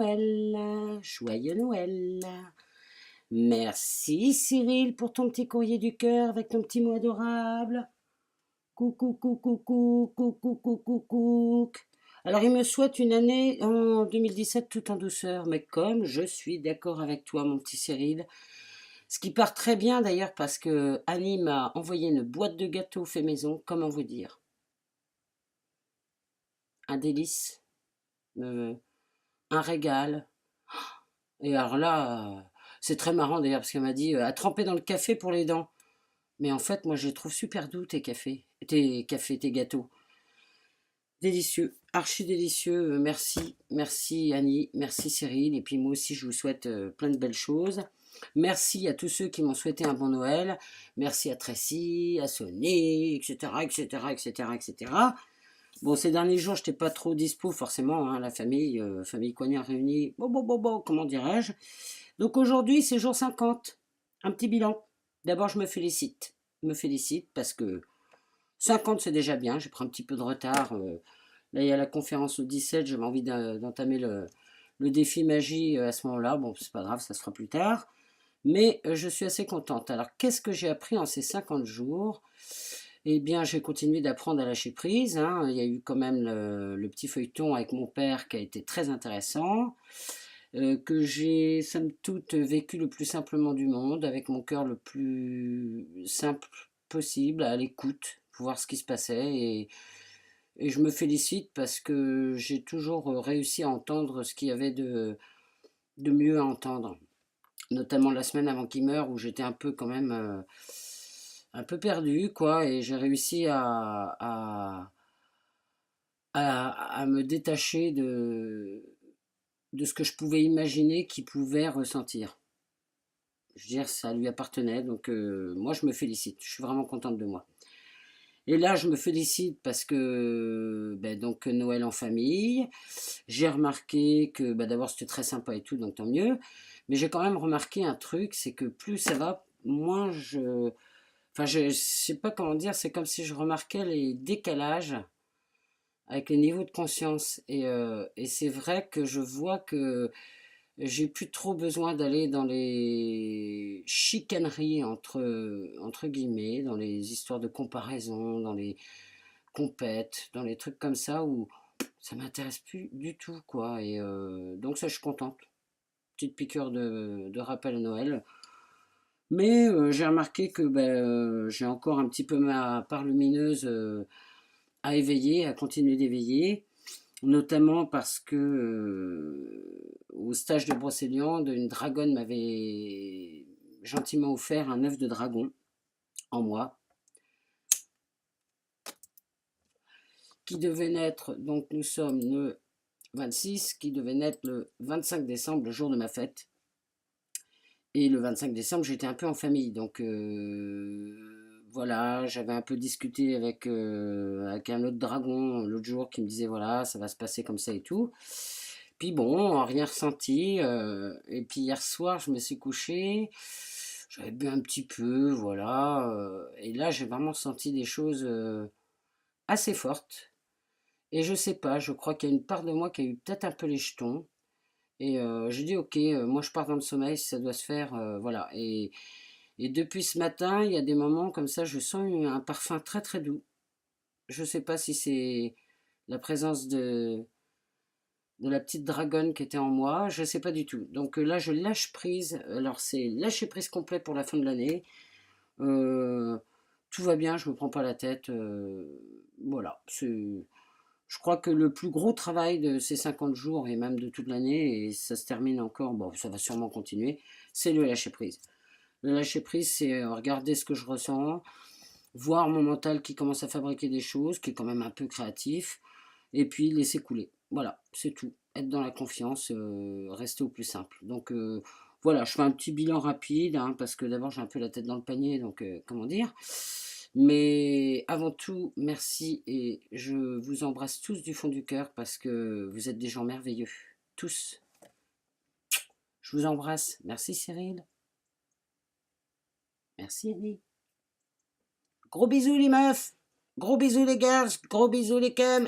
Noël, joyeux Noël. Merci Cyril pour ton petit courrier du cœur avec ton petit mot adorable. Coucou, coucou, coucou, coucou, coucou, coucou. Alors il me souhaite une année en 2017 tout en douceur, mais comme je suis d'accord avec toi mon petit Cyril, ce qui part très bien d'ailleurs parce que Annie m'a envoyé une boîte de gâteaux fait maison, comment vous dire, un délice, euh, un régal. Et alors là, c'est très marrant d'ailleurs parce qu'elle m'a dit à tremper dans le café pour les dents. Mais en fait, moi je les trouve super doux tes gâteaux. Délicieux, archi délicieux. Merci, merci Annie, merci Cyril. Et puis moi aussi, je vous souhaite plein de belles choses. Merci à tous ceux qui m'ont souhaité un bon Noël. Merci à Tracy, à Sonny, etc., etc., etc., etc. Bon, ces derniers jours, je n'étais pas trop dispo, forcément, hein, la famille, famille Coignard réunie, comment dirais-je. Donc aujourd'hui, c'est jour 50, un petit bilan. D'abord, je me félicite. Je me félicite parce que 50, c'est déjà bien, j'ai pris un petit peu de retard. Là, il y a la conférence au 17, j'avais envie d'entamer le défi magie à ce moment-là. Bon, c'est pas grave, ça se fera plus tard. Mais je suis assez contente. Alors, qu'est-ce que j'ai appris en ces 50 jours? Eh bien, j'ai continué d'apprendre à lâcher prise, hein. Il y a eu quand même le petit feuilleton avec mon père qui a été très intéressant, que j'ai, somme toute, vécu le plus simplement du monde, avec mon cœur le plus simple possible, à l'écoute, pour voir ce qui se passait. Et je me félicite parce que j'ai toujours réussi à entendre ce qu'il y avait de mieux à entendre. Notamment la semaine avant qu'il meure, où j'étais un peu quand même un peu perdu, quoi, et j'ai réussi à me détacher de ce que je pouvais imaginer qu'il pouvait ressentir. Je veux dire, ça lui appartenait, donc moi je me félicite, je suis vraiment contente de moi. Et là, je me félicite parce que ben, donc Noël en famille. J'ai remarqué que ben, d'abord c'était très sympa et tout, donc tant mieux. Mais j'ai quand même remarqué un truc, c'est que plus ça va, moins je. Enfin, je sais pas comment dire, c'est comme si je remarquais les décalages avec les niveaux de conscience. Et c'est vrai que je vois que j'ai plus trop besoin d'aller dans les chicaneries entre guillemets, dans les histoires de comparaison, dans les compètes, dans les trucs comme ça où ça m'intéresse plus du tout, quoi. Et donc ça, je suis contente. Petite piqûre de rappel à Noël. Mais j'ai remarqué que ben, j'ai encore un petit peu ma part lumineuse à éveiller, à continuer d'éveiller, notamment parce que au stage de Brocéliande, une dragonne m'avait gentiment offert un œuf de dragon en moi, qui devait naître, donc nous sommes le 26, qui devait naître le 25 décembre, le jour de ma fête. Et le 25 décembre, j'étais un peu en famille, donc voilà, j'avais un peu discuté avec un autre dragon l'autre jour qui me disait voilà, ça va se passer comme ça et tout. Puis bon, rien ressenti. Et puis hier soir, je me suis couché, j'avais bu un petit peu, voilà. Et là, j'ai vraiment senti des choses assez fortes. Et je sais pas, je crois qu'il y a une part de moi qui a eu peut-être un peu les jetons. Et j'ai dit ok, moi je pars dans le sommeil si ça doit se faire, voilà. Et depuis ce matin, il y a des moments comme ça, je sens un parfum très très doux. Je sais pas si c'est la présence de la petite dragonne qui était en moi, je sais pas du tout. Donc là, je lâche prise. Alors c'est lâcher prise complet pour la fin de l'année. Euh, Tout va bien, je me prends pas la tête. Voilà, je crois que le plus gros travail de ces 50 jours et même de toute l'année, et ça se termine encore, bon, ça va sûrement continuer, c'est le lâcher prise. Le lâcher prise, c'est regarder ce que je ressens, voir mon mental qui commence à fabriquer des choses, qui est quand même un peu créatif, et puis laisser couler. Voilà, c'est tout. Être dans la confiance, rester au plus simple. Donc voilà, je fais un petit bilan rapide, hein, parce que d'abord j'ai un peu la tête dans le panier, donc comment dire. Mais avant tout, merci et je vous embrasse tous du fond du cœur parce que vous êtes des gens merveilleux. Tous. Je vous embrasse. Merci Cyril. Merci Annie. Gros bisous les meufs. Gros bisous les girls. Gros bisous les cums.